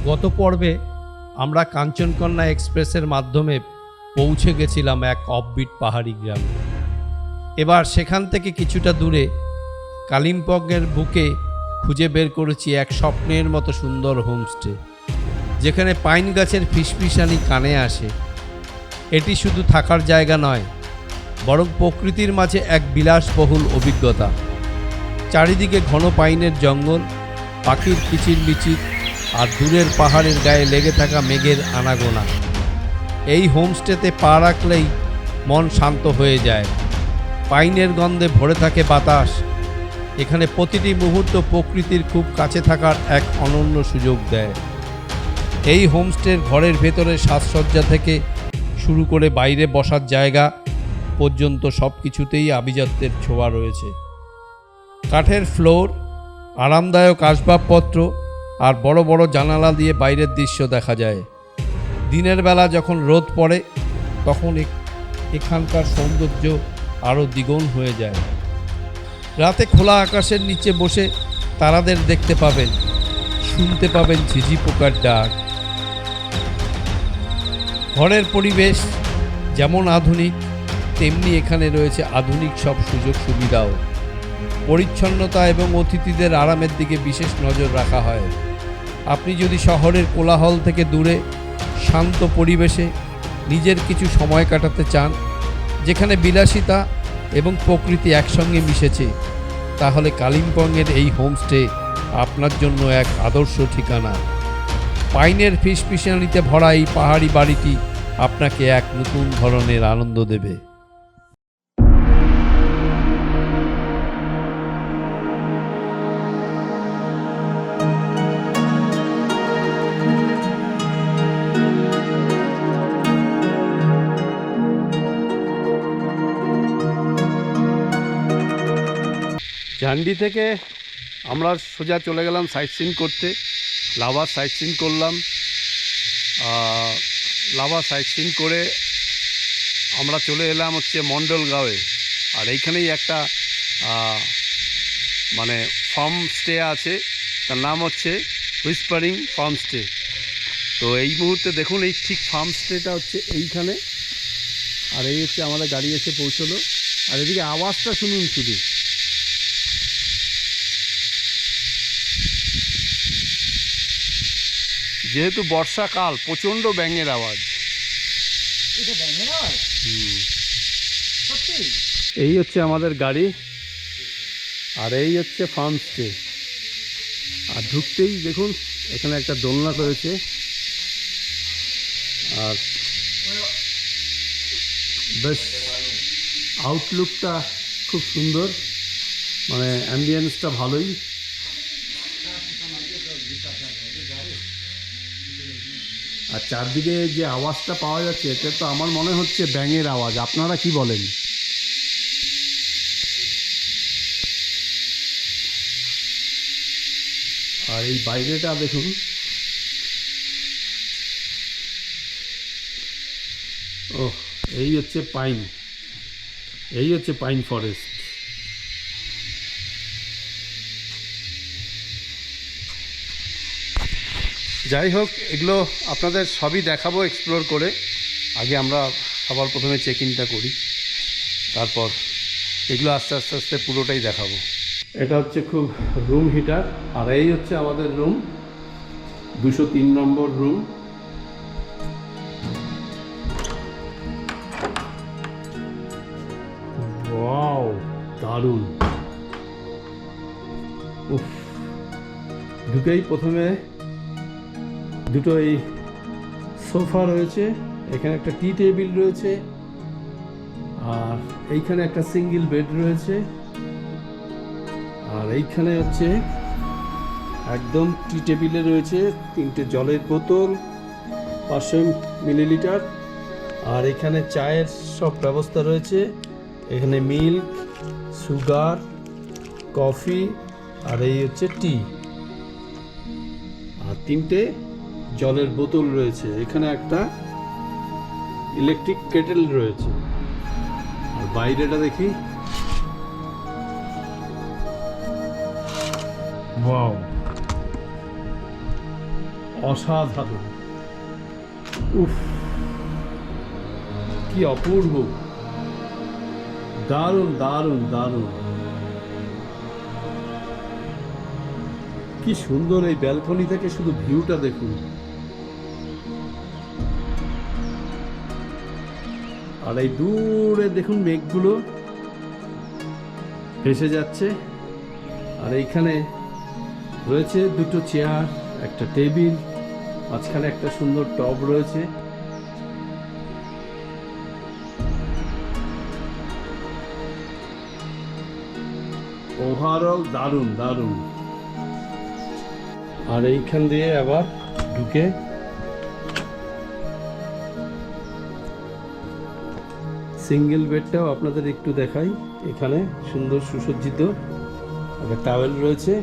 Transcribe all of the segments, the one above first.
গত পর্বে আমরা কাঞ্চনকন্যা এক্সপ্রেসের মাধ্যমে পৌঁছে গেছিলাম এক অফবিট পাহাড়ি গ্রামে। এবার সেখান থেকে কিছুটা দূরে কালিম্পংয়ের বুকে খুঁজে বের করেছি এক স্বপ্নের মতো সুন্দর হোমস্টে, যেখানে পাইন গাছের ফিসফিসানি কানে আসে। এটি শুধু থাকার জায়গা নয়, বরং প্রকৃতির মাঝে এক বিলাসবহুল অভিজ্ঞতা। চারিদিকে ঘন পাইনের জঙ্গল, পাখির কিচিরমিচির আর দূরের পাহাড়ের গায়ে লেগে থাকা মেঘের আনাগোনা। এই হোমস্টেতে পা রাখলেই মন শান্ত হয়ে যায়। পাইনের গন্ধে ভরে থাকে বাতাস। এখানে প্রতিটি মুহূর্ত প্রকৃতির খুব কাছে থাকার এক অনন্য সুযোগ দেয়। এই হোমস্টের ঘরের ভেতরে সাজসজ্জা থেকে শুরু করে বাইরে বসার জায়গা পর্যন্ত সব কিছুতেই আভিজাত্যের ছোঁয়া রয়েছে। কাঠের ফ্লোর, আরামদায়ক আসবাবপত্র আর বড় বড় জানালা দিয়ে বাইরের দৃশ্য দেখা যায়। দিনের বেলা যখন রোদ পড়ে তখন এখানকার সৌন্দর্য আরও দ্বিগুণ হয়ে যায়। রাতে খোলা আকাশের নিচে বসে তারাদের দেখতে পাবেন, শুনতে পাবেন ঝিঝি পোকার ডাক। ঘরের পরিবেশ যেমন আধুনিক, তেমনি এখানে রয়েছে আধুনিক সব সুযোগ সুবিধাও। পরিচ্ছন্নতা এবং অতিথিদের আরামের দিকে বিশেষ নজর রাখা হয়। আপনি যদি শহরের কোলাহল থেকে দূরে শান্ত পরিবেশে নিজের কিছু সময় কাটাতে চান, যেখানে বিলাসিতা এবং প্রকৃতি একসঙ্গে মিশেছে, তাহলে কালিম্পংয়ের এই হোমস্টে আপনার জন্য এক আদর্শ ঠিকানা। পাইনের ফিসফিসানিতে ভরা এই পাহাড়ি বাড়িটি আপনাকে এক নতুন ধরনের আনন্দ দেবে। ঝান্ডি থেকে আমরা সোজা চলে গেলাম সাইট সিন করতে। লাভা সাইট সিন করলাম। লাভা সাইট সিন করে আমরা চলে এলাম হচ্ছে মন্ডলগাঁওয়ে। আর এইখানেই একটা মানে ফার্ম স্টে আছে, তার নাম হচ্ছে হুইসপারিং ফার্ম স্টে। তো এই মুহূর্তে দেখুন, এই ঠিক ফার্ম স্টেটা হচ্ছে এইখানে। আর এই হচ্ছে আমাদের গাড়ি এসে পৌঁছলো। আর এদিকে আওয়াজটা শুনুন শুধু। যেহেতু বর্ষাকাল, প্রচণ্ড ব্যাঙের আওয়াজ। এই হচ্ছে আমাদের গাড়ি, আর এই হচ্ছে ফার্ম স্টে। আর ঢুকতেই দেখুন এখানে একটা দোলনা রয়েছে। আর বেশ আউটলুকটা খুব সুন্দর, মানে অ্যাম্বিয়েন্সটা ভালোই। আর চারদিকে যে আওয়াজটা পাওয়া যাচ্ছে, এটা তো আমার মনে হচ্ছে ব্যাঙের আওয়াজ। আপনারা কি বলেন? আর এই বাইরেটা দেখুন, ও এই হচ্ছে পাইন, এই হচ্ছে পাইন ফরেস্ট। যাই হোক, এগুলো আপনাদের সবই দেখাবো এক্সপ্লোর করে। আগে আমরা সবার প্রথমে চেক ইনটা করি, তারপর এগুলো আস্তে আস্তে আস্তে পুরোটাই দেখাবো। এটা হচ্ছে খুব রুম হিটার। আর এই হচ্ছে আমাদের রুম, 203 নম্বর রুম। ওয়াও, দারুণ। উফ, ঢুকেই প্রথমে দুটো এই সোফা রয়েছে, এখানে একটা টি টেবিল রয়েছে, আর এইখানে একটা সিঙ্গেল বেড রয়েছে। আর এইখানে হচ্ছে একদম টি টেবিলে রয়েছে 3টে জলের বোতল, 500 মিলিলিটার। আর এখানে চায়ের সব ব্যবস্থা রয়েছে। এখানে মিল্ক, সুগার, কফি, আর এই হচ্ছে টি। আর 3টে জলের বোতল রয়েছে। এখানে একটা ইলেকট্রিক কেটেল রয়েছে। আর বাইরেটা দেখি, ওয়াও, অসাধারণ। উফ, কি অপূর্ব, দারুণ দারুণ দারুণ। কি সুন্দর এই ব্যালকনি থেকে শুধু ভিউটা দেখুন। আর এই দূরে দেখুন মেঘগুলো ভেসে যাচ্ছে। আর এইখানে রয়েছে দুটো চেয়ার, একটা টেবিল, মাঝখানে একটা সুন্দর টব রয়েছে। ওভারঅল দারুণ দারুণ। আর এইখান দিয়ে আবার ঢুকে সিঙ্গেল বেডটাও আপনাদের একটু দেখাই। এখানে সুন্দর সুসজ্জিত একটা টাওয়েল রয়েছে।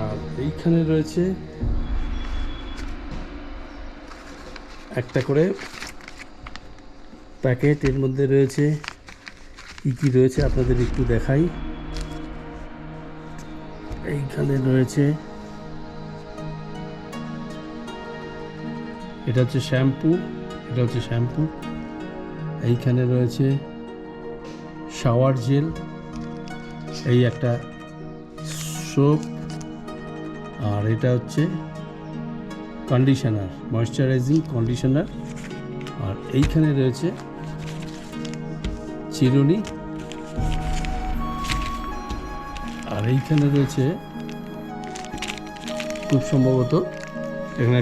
আর এইখানে রয়েছে একটা করে প্যাকেট, এর মধ্যে রয়েছে কি কি রয়েছে আপনাদের একটু দেখাই। এইখানে রয়েছে, এটা হচ্ছে শ্যাম্পু, এটা হচ্ছে শ্যাম্পু। এইখানে রয়েছে শাওয়ার জেল, এই একটা সোপ, আর এটা হচ্ছে কন্ডিশনার, ময়েশ্চারাইজিং কন্ডিশনার। আর এইখানে রয়েছে চিরুনি। আর এইখানে রয়েছে খুব সম্ভবত এখানে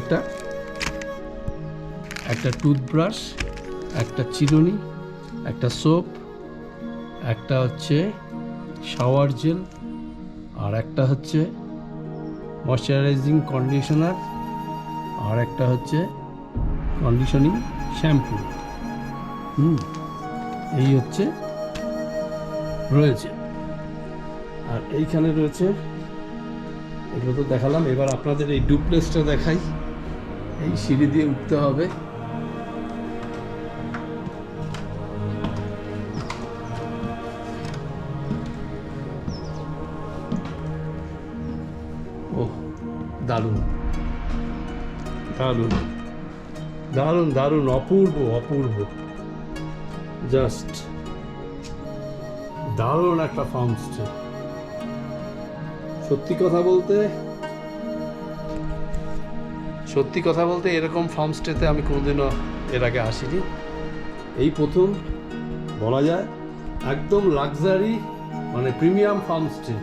একটা টুথব্রাশ, একটা চিরুনি, একটা সোপ, একটা হচ্ছে শাওয়ার জেল, আর একটা হচ্ছে ময়েশ্চারাইজিং কন্ডিশনার, আর একটা হচ্ছে কন্ডিশনিং শ্যাম্পু। এই হচ্ছে রয়েছে। আর এইখানে রয়েছে, এগুলো তো দেখালাম। এবার আপনাদের এই ডুপ্লেক্সটা দেখাই। এই সিঁড়ি দিয়ে উঠতে হবে। ওহ, দারুণ দারুণ দারুণ দারুণ, অপূর্ব অপূর্ব, জাস্ট দারুণ একটা ফার্মস্টে। সত্যি কথা বলতে এরকম ফার্মস্টেতে আমি কোনোদিনও এর আগে আসিনি, এই প্রথম বলা যায়। একদম লাক্সারি, মানে প্রিমিয়াম ফার্মস্টে,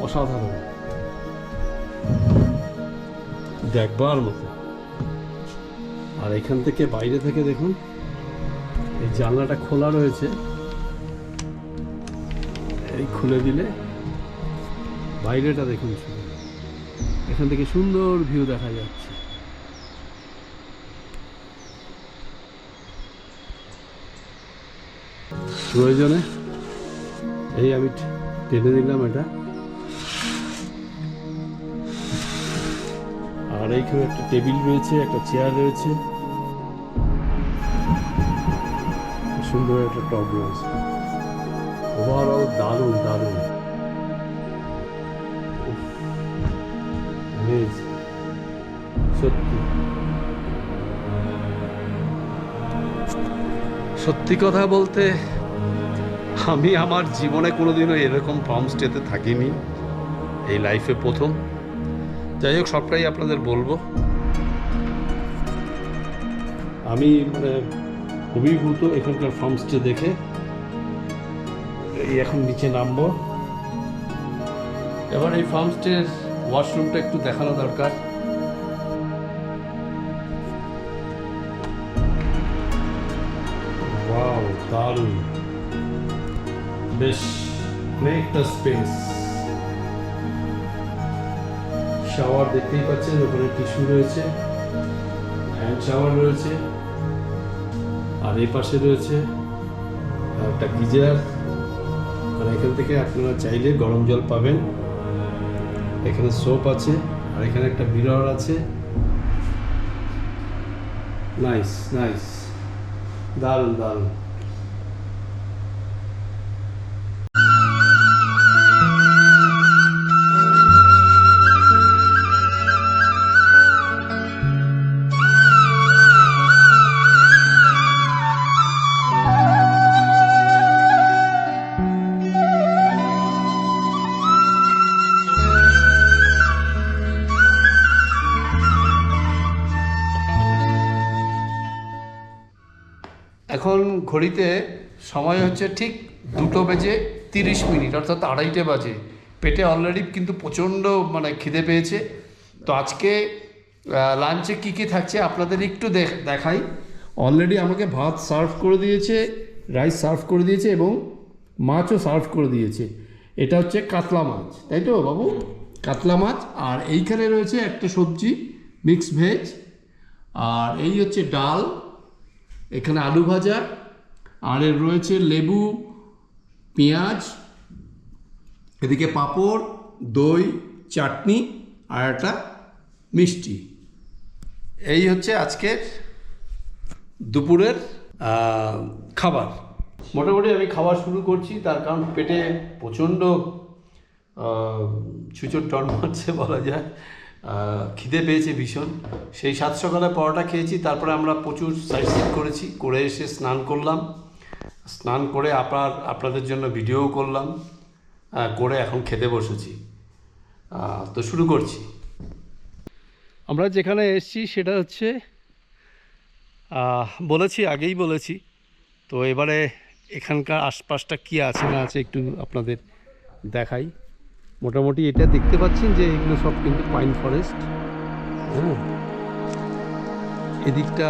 অসাধারণ, দেখবার মতো। আর এখান থেকে বাইরে থেকে দেখুন, এই জানলাটা খোলা রয়েছে, এই খুলে দিলে বাইরেটা দেখুন, এখান থেকে সুন্দর ভিউ দেখা যাচ্ছে। প্রয়োজনে এই আমি টেনে দিলাম এটা। আর এইখানে একটা টেবিল রয়েছে, একটা চেয়ার রয়েছে, সুন্দর একটা টব রয়েছে। ওভারঅল দারুণ দারুণ, সত্যি কথা বলতে আমি আমার জীবনে কোনোদিনও এরকম ফার্মস্টেতে থাকিনি, এই লাইফে প্রথম। যাই হোক, সবটাই আপনাদের বলবো। আমি মানে অভিভূত এখানকার ফার্মস্টে দেখে। এই এখন নিচে নামবো। এবার এই ফার্মস্টের ওয়াশরুমটা একটু দেখানো দরকার। ওয়াও, দারুণ, বেশ অনেকটা স্পেস। শাওয়ার দেখতেই পাচ্ছেন, ওখানে টিস্যু রয়েছে, হ্যান্ড শাওয়ার রয়েছে। আর এই পাশে রয়েছে একটা গিজার। আর এখান থেকে আপনারা চাইলে গরম জল পাবেন। এখানে সোপ আছে, আর এখানে একটা মিরর আছে। নাইস নাইস, দারুণ দারুণ। এখন ঘড়িতে সময় হচ্ছে ঠিক 2:30 অর্থাৎ 2:30 বাজে। পেটে অলরেডি কিন্তু প্রচণ্ড মানে খিদে পেয়েছে। তো আজকে লাঞ্চে কী কী থাকছে আপনাদের একটু দেখাই। অলরেডি আমাকে ভাত সার্ভ করে দিয়েছে, রাইস সার্ভ করে দিয়েছে এবং মাছও সার্ভ করে দিয়েছে। এটা হচ্ছে কাতলা মাছ, তাই তো বাবু? কাতলা মাছ। আর এইখানে রয়েছে একটা সবজি, মিক্স ভেজ। আর এই হচ্ছে ডাল, এখানে আলু ভাজা, আর এর রয়েছে লেবু, পেঁয়াজ, এদিকে পাঁপড়, দই, চাটনি আর একটা মিষ্টি। এই হচ্ছে আজকের দুপুরের খাবার। মোটামুটি আমি খাবার শুরু করছি, তার কারণ পেটে প্রচণ্ড ছুঁচোর টন মারছে বলা যায়। খিদে পেয়েছে ভীষণ। সেই 7 সকালে পরোটা খেয়েছি, তারপরে আমরা প্রচুর সাইট সিন করেছি, করে এসে স্নান করলাম। স্নান করে আপনাদের জন্য ভিডিও করলাম, করে এখন খেতে বসেছি। তো শুরু করছি। আমরা যেখানে এসেছি সেটা হচ্ছে আগেই বলেছি। তো এবারে এখানকার আশপাশটা কি আছে না আছে একটু আপনাদের দেখাই। মোটামুটি এটা দেখতে পাচ্ছেন যে এগুলো সব কিন্তু পাইন ফরেস্ট। হ্যাঁ, এদিকটা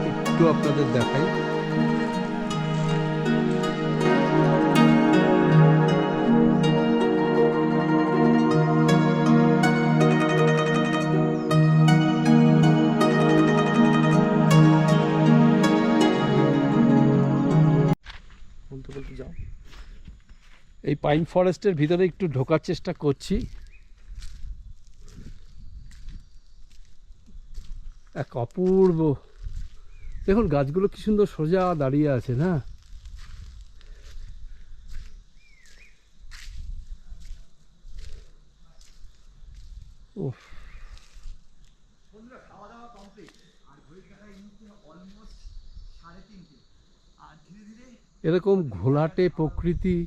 একটু আপনাদের দেখাই। যাও, এই পাইন ফরেস্টের ভিতরে একটু ঢোকার চেষ্টা করছি। এক অপূর্ব, দেখুন গাছগুলো কি সুন্দর সোজা দাঁড়িয়ে আছে না? উফ, এরকম ঘোলাটে প্রকৃতি,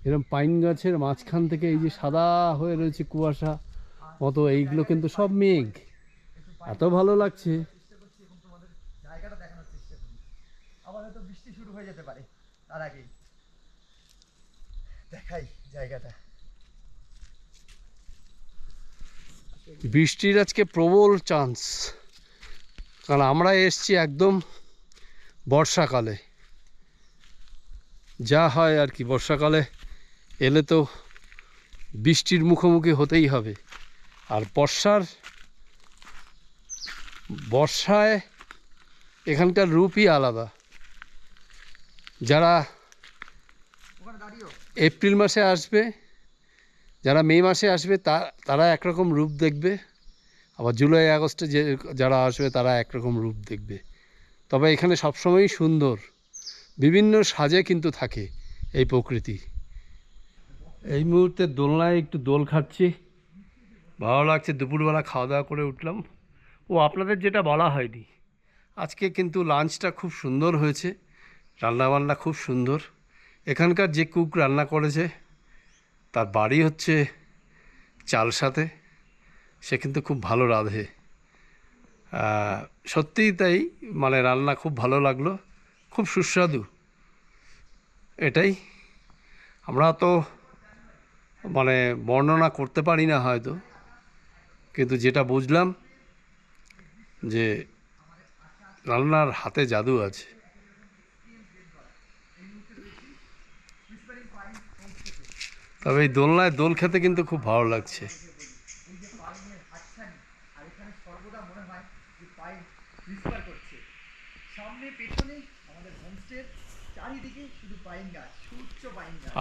এরকম পাইন গাছের মাঝখান থেকে এই যে সাদা হয়ে রয়েছে কুয়াশা মতো, এইগুলো কিন্তু সব মেঘ। এত ভালো লাগছে। জায়গাটা দেখানোর চেষ্টা করি, আবার হয়তো বৃষ্টি শুরু হয়ে যেতে পারে, তার আগেই দেখাই জায়গাটা। বৃষ্টির আজকে প্রবল চান্স, কারণ আমরা এসছি একদম বর্ষাকালে। যা হয় আর কি, বর্ষাকালে এলে তো বৃষ্টির মুখোমুখি হতেই হবে। আর বর্ষায় এখানকার রূপই আলাদা। যারা এপ্রিল মাসে আসবে, যারা মে মাসে আসবে তারা একরকম রূপ দেখবে, আবার জুলাই আগস্টে যারা আসবে তারা একরকম রূপ দেখবে। তবে এখানে সবসময়ই সুন্দর, বিভিন্ন সাজে কিন্তু থাকে এই প্রকৃতি। এই মুহূর্তে দোলনায় একটু দোল খাচ্ছি, ভালো লাগছে। দুপুরবেলা খাওয়া দাওয়া করে উঠলাম। আপনাদের যেটা বলা হয়নি, আজকে কিন্তু লাঞ্চটা খুব সুন্দর হয়েছে, রান্নাবান্না খুব সুন্দর। এখানকার যে কুক রান্না করেছে তার বাড়ি হচ্ছে চালসাতে, সে কিন্তু খুব ভালো রাঁধে। সত্যিই তাই, মানে রান্না খুব ভালো লাগলো, খুব সুস্বাদু। এটাই, আমরা তো মানে বর্ণনা করতে পারি না হয়তো, কিন্তু যেটা বুঝলাম যে রান্নার হাতে জাদু আছে। তবে এই দোলনায় দোল খেতে কিন্তু খুব ভালো লাগছে।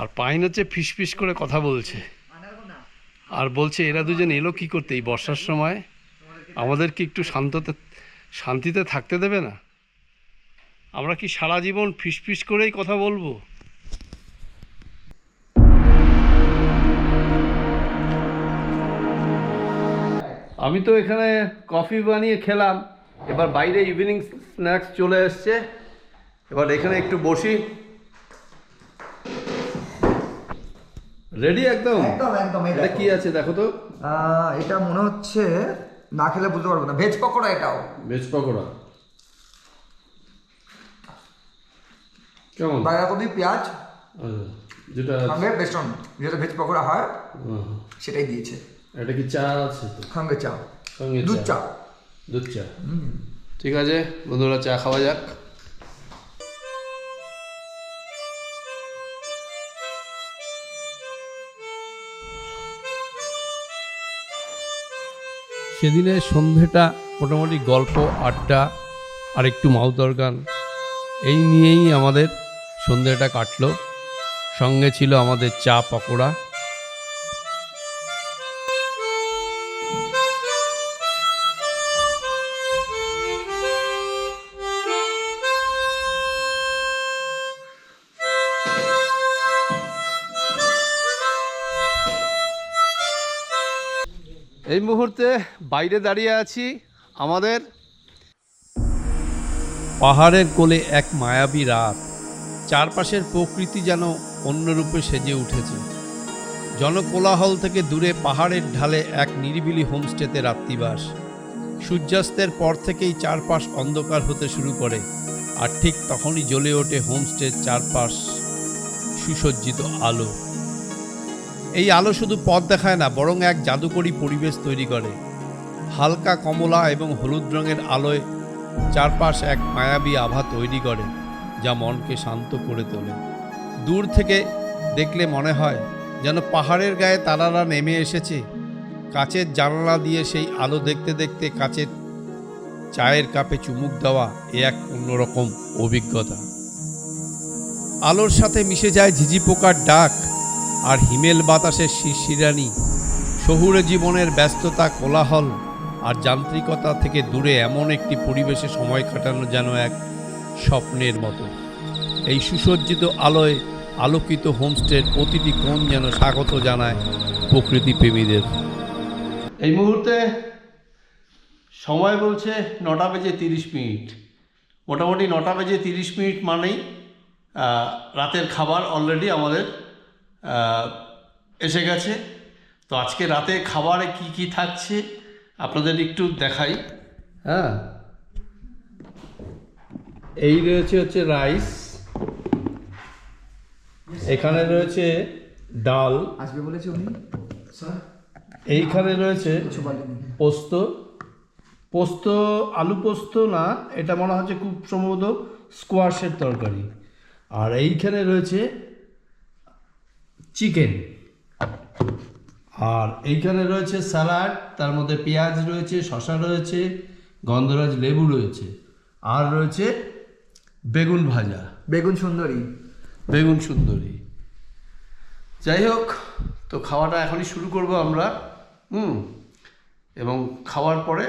আর পাইন হচ্ছে ফিস ফিস করে কথা বলছে, আর বলছে এরা দুজন এলো কি করতে এই বর্ষার সময়, আমাদেরকে একটু শান্তিতে থাকতে দেবে না? আমরা কি সারা জীবন ফিস ফিস করেই কথা বলবো? আমি তো এখানে কফি বানিয়ে খেলাম, এবার বাইরে ইভিনিং স্ন্যাক্স চলে এসছে, এবার এখানে একটু বসি। রেডি একদম একদম একদম। এটা কি আছে দেখো তো। এটা মনে হচ্ছে, না খেলে বুঝতে পারবো না, ভেজ পকোড়া। এটাও ভেজ পকোড়া। কেমন? বাঁধাকপি, পেঁয়াজ, যেটা সঙ্গে বেসন, যেটা ভেজ পকোড়া হয় হ্যাঁ। সেটাই দিয়েছে। এটা কি চা আছে তো? সঙ্গে চা, সঙ্গে দুধ চা। দুধ চা। ঠিক আছে বন্ধুরা, চা খাওয়া যাক। সেদিনের সন্ধেটা মোটামুটি গল্প, আড্ডা আর একটু মাউথ অর্গান এই নিয়েই আমাদের সন্ধেটা কাটলো। সঙ্গে ছিল আমাদের চা, পকোড়া। এই মুহূর্তে বাইরে দাঁড়িয়ে আছি আমাদের পাহাড়ের কোলে এক মায়াবী রাত। চারপাশের প্রকৃতি যেন অন্যরূপে সেজে উঠেছে। জনকোলাহল থেকে দূরে পাহাড়ের ঢালে এক নিরিবিলি হোমস্টেতে রাত্রিবাস। সূর্যাস্তের পর থেকেই চারপাশ অন্ধকার হতে শুরু করে, আর ঠিক তখনই জ্বলে ওঠে হোমস্টের চারপাশ সুসজ্জিত আলো। এই আলো শুধু পথ দেখায় না, বরং এক জাদুকরী পরিবেশ তৈরি করে। হালকা কমলা এবং হলুদ রঙের আলোয় চারপাশ এক মায়াবী আভা তৈরি করে, যা মনকে শান্ত করে তোলে। দূর থেকে দেখলে মনে হয় যেন পাহাড়ের গায়ে তারারা নেমে এসেছে। কাচের জানালা দিয়ে সেই আলো দেখতে দেখতে কাচের চায়ের কাপে চুমুক দেওয়া এ এক অন্যরকম অভিজ্ঞতা। আলোর সাথে মিশে যায় ঝিঝি পোকার ডাক আর হিমেল বাতাসের শিরশিরানি। শহুরে জীবনের ব্যস্ততা, কোলাহল আর যান্ত্রিকতা থেকে দূরে এমন একটি পরিবেশে সময় কাটানো যেন এক স্বপ্নের মতো। এই সুসজ্জিত আলোয় আলোকিত হোমস্টের প্রতিটি কোণ যেন স্বাগত জানায় প্রকৃতি প্রেমীদের। এই মুহূর্তে সময় বলছে 9:30। মোটামুটি 9:30 মানেই রাতের খাবার অলরেডি আমাদের এসে গেছে। তো আজকে রাতে খাবারে কি কি থাকছে আপনাদের একটু দেখাই। হ্যাঁ, এই হচ্ছে রাইস, এখানে রয়েছে ডাল, আসবে বলেছে উনি স্যার। এইখানে রয়েছে পোস্ত। পোস্ত আলু পোস্ত না, এটা মনে হচ্ছে খুব সম্ভবত স্কোয়াশের তরকারি। আর এইখানে রয়েছে চিকেন। আর এইখানে রয়েছে স্যালাড, তার মধ্যে পেঁয়াজ রয়েছে, শসা রয়েছে, গন্ধরাজ লেবু রয়েছে, আর রয়েছে বেগুন ভাজা, বেগুন সুন্দরী। বেগুন সুন্দরী। যাই হোক, তো খাওয়াটা এখনই শুরু করব আমরা। এবং খাওয়ার পরে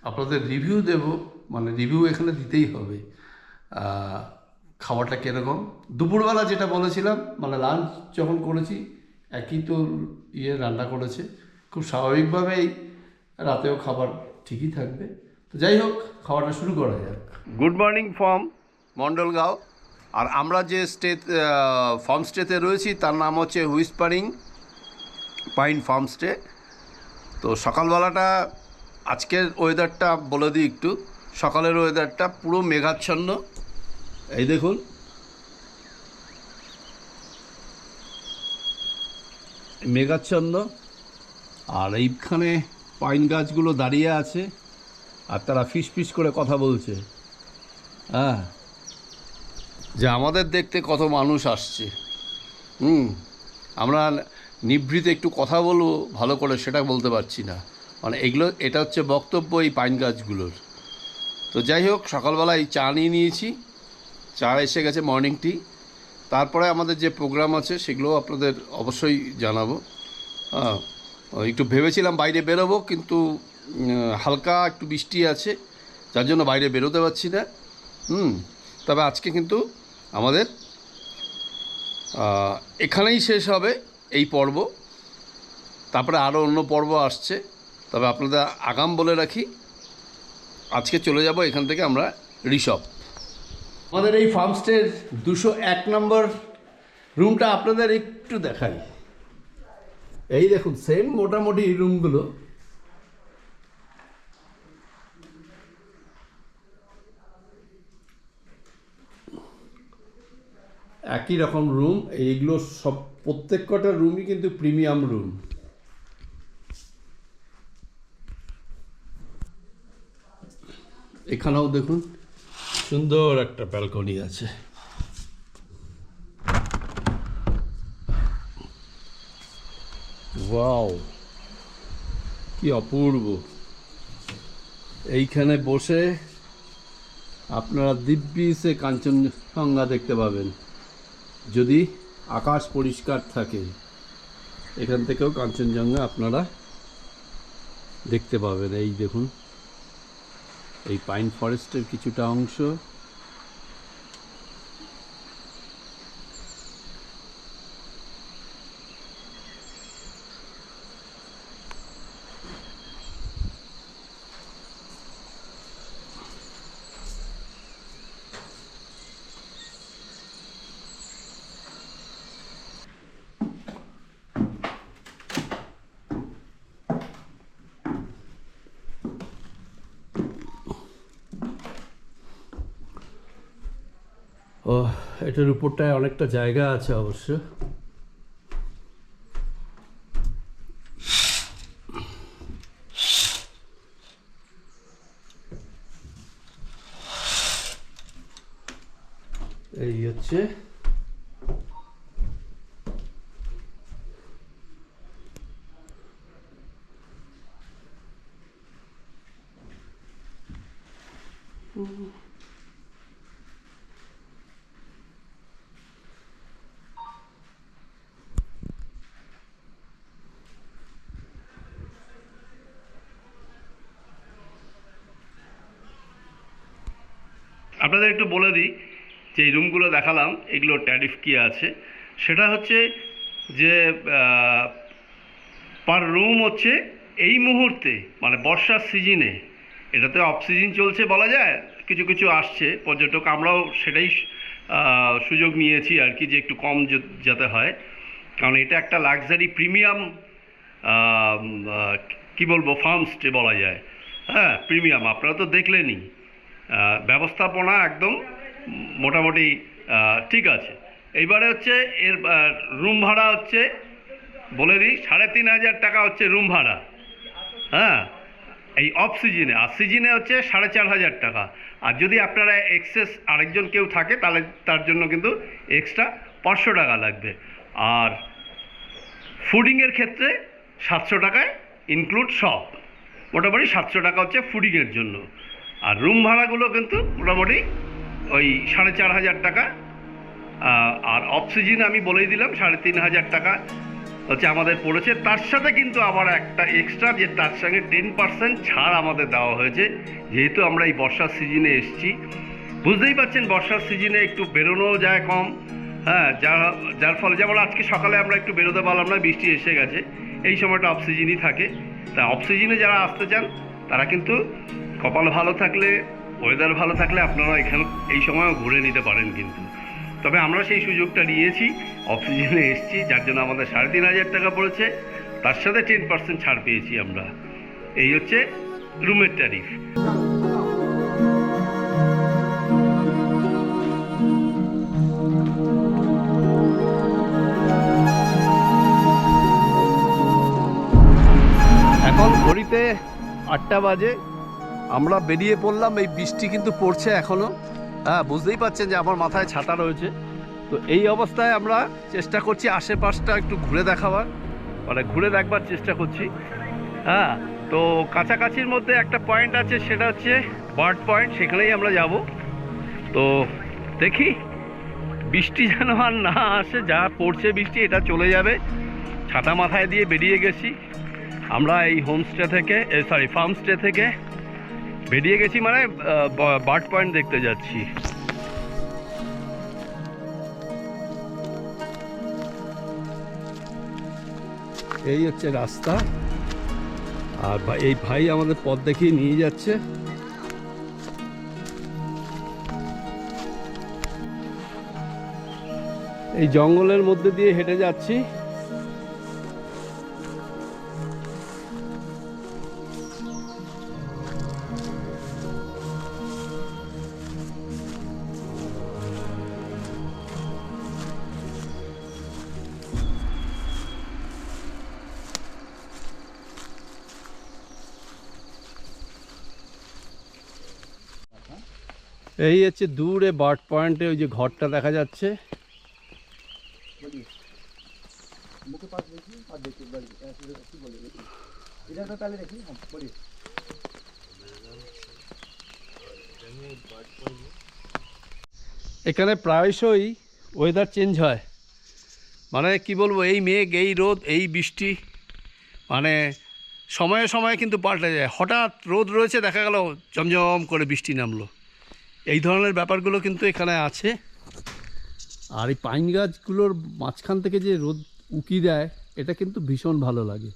আপনাদের রিভিউ দেব, মানে রিভিউ এখানে দিতেই হবে খাবারটা কীরকম। দুপুরবেলা যেটা বলেছিলাম, মানে লাঞ্চ যখন করেছি একই তো রান্না করেছে, খুব স্বাভাবিকভাবেই রাতেও খাবার ঠিকই থাকবে। তো যাই হোক, খাওয়াটা শুরু করা যাক। Good morning from Mondalgaon. আর আমরা যে ফার্ম স্টেতে রয়েছি তার নাম হচ্ছে হুইসপারিং পাইন ফার্ম স্টে। তো সকালবেলাটা আজকের ওয়েদারটা বলে দিই একটু। সকালের ওয়েদারটা পুরো মেঘাচ্ছন্ন, এই দেখুন। মেঘাচ্ছন্ন, আর এইখানে পাইন গাছগুলো দাঁড়িয়ে আছে আর তারা ফিস ফিস করে কথা বলছে। হ্যাঁ, যে আমাদের দেখতে কত মানুষ আসছে। আমরা নিভৃতে একটু কথা বলবো ভালো করে, সেটা বলতে পারছি না। মানে এটা হচ্ছে বক্তব্য এই পাইন গাছগুলোর। তো যাই হোক, সকালবেলায় চা নিয়ে নিয়েছি, চা এসে গেছে, মর্নিং টি। তারপরে আমাদের যে প্রোগ্রাম আছে সেগুলো আপনাদের অবশ্যই জানাবো। একটু ভেবেছিলাম বাইরে বেরোবো, কিন্তু হালকা একটু বৃষ্টি আছে, যার জন্য বাইরে বেরোতে পারছি না। তবে আজকে কিন্তু আমাদের এখানেই শেষ হবে এই পর্ব। তারপরে আরও অন্য পর্ব আসছে, তবে আপনাদের আগাম বলে রাখি, আজকে চলে যাব এখান থেকে আমরা ঋষভ। আমাদের এই ফার্মস্টের 201 নম্বর রুমটা আপনাদের একটু দেখাই। এই দেখুন, সেম মোটামুটি এই রুমগুলো। একই রকম রুম। এইগুলো সব প্রত্যেক কটা রুমই কিন্তু প্রিমিয়াম রুম। এখানেও দেখুন সুন্দর একটা ব্যালকনি আছে। ওয়াও, কি অপূর্ব! এইখানে বসে আপনারা দিব্যি সে কাঞ্চনজঙ্ঘা দেখতে পাবেন, যদি আকাশ পরিষ্কার থাকে। এখান থেকেও কাঞ্চনজঙ্ঘা আপনারা দেখতে পাবেন। এই দেখুন, এই পাইন ফরেস্টের কিছুটা অংশ। ও, এটার উপরটায় অনেকটা জায়গা আছে অবশ্য। এই হচ্ছে আপনাদের একটু বলে দিই যে এই রুমগুলো দেখালাম এগুলোর ট্যারিফ কী আছে। সেটা হচ্ছে যে পার রুম হচ্ছে এই মুহূর্তে মানে বর্ষার সিজনে, এটাতে অফ সিজন চলছে বলা যায়, কিছু কিছু আসছে পর্যটক, আমরাও সেটাই সুযোগ নিয়েছি আর কি, যে একটু কম যাতে হয়, কারণ এটা একটা লাক্সারি প্রিমিয়াম কি বলবো ফার্ম স্টে বলা যায়। হ্যাঁ, প্রিমিয়াম, আপনারা তো দেখলেনই, ব্যবস্থাপনা একদম মোটামুটি ঠিক আছে। এইবারে হচ্ছে এর রুম ভাড়া হচ্ছে বলে দিই 3,500 টাকা হচ্ছে রুম ভাড়া। হ্যাঁ, এই অফ সিজনে। আর সিজনে হচ্ছে 4,500 টাকা। আর যদি আপনারা এক্সেস আরেকজন কেউ থাকে তাহলে তার জন্য কিন্তু এক্সট্রা 500 টাকা লাগবে। আর ফুডিংয়ের ক্ষেত্রে 700 টাকায় ইনক্লুড সব, মোটামুটি 700 টাকা হচ্ছে ফুডিংয়ের জন্য। আর রুম ভাড়াগুলো কিন্তু মোটামুটি ওই 4,500 টাকা। আর অফ সিজনে আমি বলেই দিলাম 3,500 টাকা হচ্ছে আমাদের পড়েছে। তার সাথে কিন্তু আবার একটা এক্সট্রা, যে তার সঙ্গে 10% ছাড় আমাদের দেওয়া হয়েছে, যেহেতু আমরা এই বর্ষার সিজনে এসেছি। বুঝতেই পারছেন বর্ষার সিজনে একটু বেরোনো যায় কম। হ্যাঁ, যার ফলে যেমন আজকে সকালে আমরা একটু বেরোতে পারলাম না, বৃষ্টি এসে গেছে। এই সময়টা অফ সিজনই থাকে। তা অফ সিজনে যারা আসতে চান তারা কিন্তু কপাল ভালো থাকলে, ওয়েদার ভালো থাকলে আপনারা এখানে এই সময়ও ঘুরে নিতে পারেন কিন্তু। তবে আমরা সেই সুযোগটা নিয়েছি, অফ সিজনে এসেছি, যার জন্য আমাদের 3,500 টাকা পড়েছে, তার সাথে 10% ছাড় পেয়েছি আমরা। এই হচ্ছে রুমের ট্যারিফ। এখন ঘড়িতে 8টা বাজে, আমরা বেরিয়ে পড়লাম। এই বৃষ্টি কিন্তু পড়ছে এখনও। হ্যাঁ, বুঝতেই পারছেন যে আমার মাথায় ছাতা রয়েছে। তো এই অবস্থায় আমরা চেষ্টা করছি আশেপাশটা একটু ঘুরে দেখাবার, মানে ঘুরে দেখবার চেষ্টা করছি। হ্যাঁ, তো কাছাকাছির মধ্যে একটা পয়েন্ট আছে, সেটা হচ্ছে বার্ড পয়েন্ট, সেখানেই আমরা যাব। তো দেখি বৃষ্টি যেন আর না আসে, যা পড়ছে বৃষ্টি এটা চলে যাবে। ছাতা মাথায় দিয়ে বেরিয়ে গেছি আমরা এই হোমস্টে থেকে, ফার্ম স্টে থেকে বেরিয়ে গেছি, মানে বার্ড পয়েন্ট দেখতে যাচ্ছি। এই হচ্ছে রাস্তা, আর এই ভাই আমাদের পথ দেখিয়ে নিয়ে যাচ্ছে। এই জঙ্গলের মধ্যে দিয়ে হেঁটে যাচ্ছি। এই হচ্ছে দূরে বার্ড পয়েন্টে ওই যে ঘরটা দেখা যাচ্ছে। मुझे पास देखिए और देखिए बड़ी ऐसी बोले इधर तो पहले देखिए हम बोलिए। এখানে প্রায়শই ওয়েদার চেঞ্জ হয়, মানে কি বলবো, এই মেঘ, এই রোদ, এই বৃষ্টি, মানে সময়ে সময়ে কিন্তু পাল্টে যায়। হঠাৎ রোদ রয়েছে, দেখা গেল জমজম করে বৃষ্টি নামলো। এই ধরনের ব্যাপারগুলো কিন্তু এখানে আছে। আর এই পাইন গাছগুলোর মাঝখান থেকে যে রোদ উকি দেয়, এটা কিন্তু ভীষণ ভালো লাগে।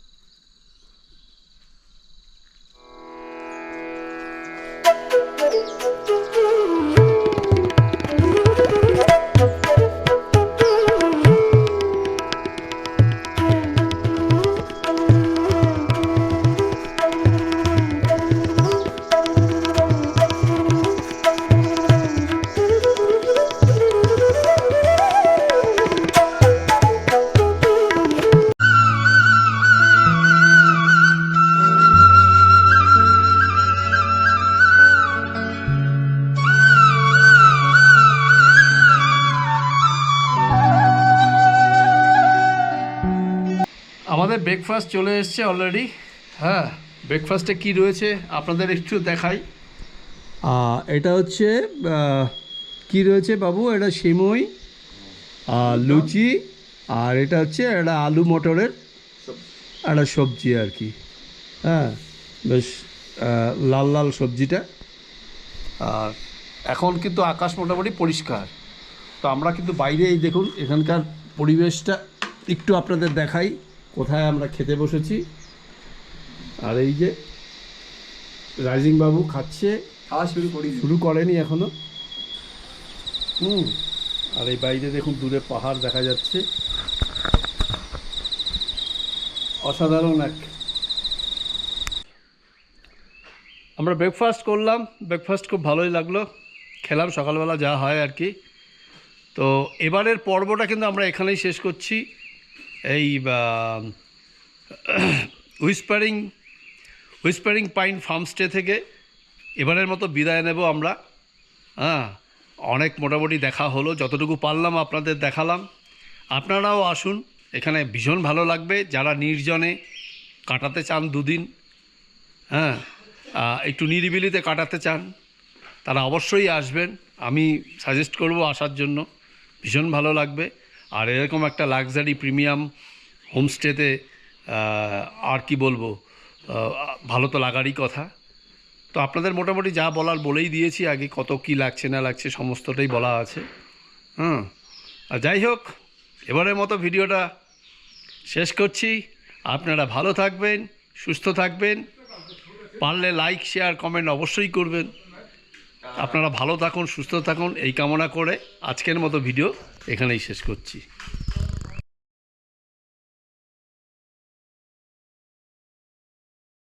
আমাদের ব্রেকফাস্ট চলে এসছে অলরেডি। হ্যাঁ, ব্রেকফাস্টে কি রয়েছে আপনাদের একটু দেখাই। এটা হচ্ছে কি রয়েছে বাবু, এটা সিমুই, লুচি, আর এটা হচ্ছে একটা আলু মটরের একটা সবজি আর কি। হ্যাঁ, বেশ লাল লাল সবজিটা। আর এখন কিন্তু আকাশ মোটামুটি পরিষ্কার। তো আমরা কিন্তু বাইরে, এই দেখুন এখানকার পরিবেশটা একটু আপনাদের দেখাই, কোথায় আমরা খেতে বসেছি। আর এই যে রাইজিং বাবু খাচ্ছে, খাওয়া শুরু করেনি এখনো। আর এই বাইরে দেখুন দূরে পাহাড় দেখা যাচ্ছে, অসাধারণ এক। আমরা ব্রেকফাস্ট করলাম, ব্রেকফাস্ট খুব ভালোই লাগলো, খেলাম সকালবেলা যা হয় আর কি। তো এবারের পর্বটা কিন্তু আমরা এখানেই শেষ করছি। এই হুইসপারিং পাইন ফার্মস্টে থেকে এবারের মতো বিদায় নেব আমরা। হ্যাঁ, অনেক মোটামুটি দেখা হলো, যতটুকু পারলাম আপনাদের দেখালাম। আপনারাও আসুন, এখানে ভীষণ ভালো লাগবে। যারা নির্জনে কাটাতে চান দুদিন, হ্যাঁ, একটু নিরিবিলিতে কাটাতে চান, তারা অবশ্যই আসবেন। আমি সাজেস্ট করব আসার জন্য, ভীষণ ভালো লাগবে। আর এরকম একটা লাক্সারি প্রিমিয়াম হোমস্টেতে আর কি বলবো, ভালো তো লাগারই কথা। তো আপনাদের মোটামুটি যা বলার বলেই দিয়েছি আগে, কত কি লাগছে না লাগছে সমস্তটাই বলা আছে। আর যাই হোক, এবারের মতো ভিডিওটা শেষ করছি। আপনারা ভালো থাকবেন, সুস্থ থাকবেন, পারলে লাইক শেয়ার কমেন্ট অবশ্যই করবেন। আপনারা ভালো থাকুন, সুস্থ থাকুন, এই কামনা করে আজকের মতো ভিডিও এখানেই শেষ করছি।